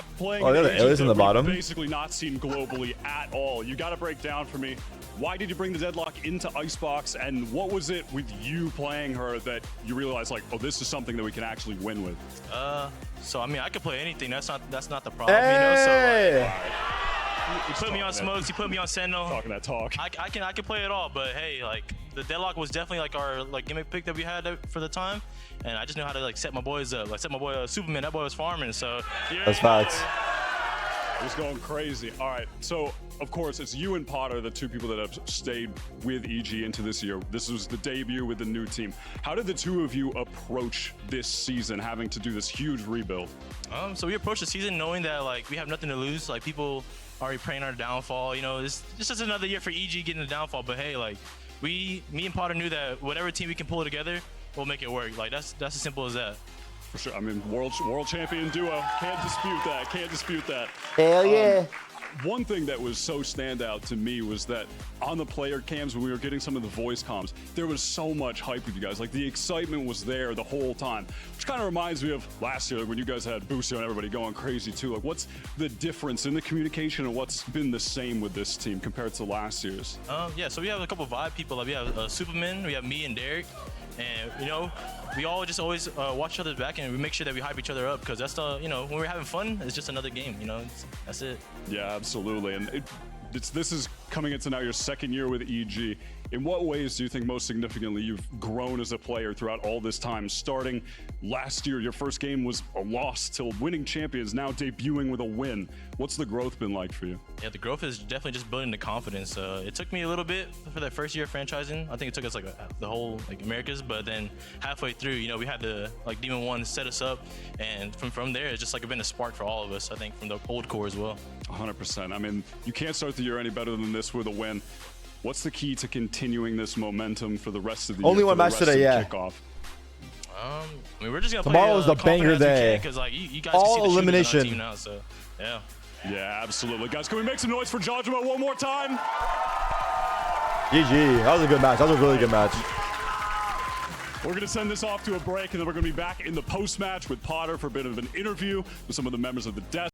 not playing. Oh, the alias in the bottom. Basically not seen globally at all. You got to break down for me. Why did you bring the Deadlock into Icebox, and what was it with you playing her that you realized like, oh, this is something that we can actually win with? So I mean, I could play anything. That's not the problem, Hey! you know. So you put me on smokes, you put me on Sentinel. Talking that talk. I can play it all, but hey, like the Deadlock was definitely like our like gimmick pick that we had for the time, and I just know how to like set my boys up. Like set my boy Superman. That boy was farming, so yeah. That's facts. It was going crazy. All right, so of course it's you and Potter, the two people that have stayed with EG into this year. This was the debut with the new team. How did the two of you approach this season, having to do this huge rebuild? So we approached the season knowing that like we have nothing to lose. Like people already praying our downfall. You know, this is another year for EG getting the downfall. But hey, like me and Potter knew that whatever team we can pull together, we'll make it work. Like that's as simple as that. For sure. I mean, world champion duo. Can't dispute that. Can't dispute that. Hell yeah. One thing that was so standout to me was that on the player cams, when we were getting some of the voice comms, there was so much hype with you guys. Like the excitement was there the whole time, which kind of reminds me of last year when you guys had Booster and everybody going crazy too. Like what's the difference in the communication and what's been the same with this team compared to last year's? Yeah, so we have a couple of vibe people. Like we have Superman, we have me and Derek, and you know, we all just always watch each other's back and we make sure that we hype each other up because that's the, you know, when we're having fun, it's just another game, you know, that's it. Yeah, absolutely. And this is coming into now your second year with EG. In what ways do you think most significantly you've grown as a player throughout all this time? Starting last year, your first game was a loss till winning champions, now debuting with a win. What's the growth been like for you? Yeah, the growth is definitely just building the confidence. It took me a little bit for that first year of franchising. I think it took us like the whole like Americas, but then halfway through, you know, we had to like Demon One set us up, and from there, it's just like been a spark for all of us. I think from the old core as well. 100%. I mean, you can't start the year any better than this with a win. What's the key to continuing this momentum for the rest of the year? Only one match today, yeah. Kickoff? I mean, we're just gonna Tomorrow's play the banger day. Because like you guys all can see the elimination on our team now, so yeah. Yeah, absolutely, guys. Can we make some noise for Jawgemo one more time? GG. That was a good match. That was a really good match. We're going to send this off to a break, and then we're going to be back in the post-match with Potter for a bit of an interview with some of the members of the desk.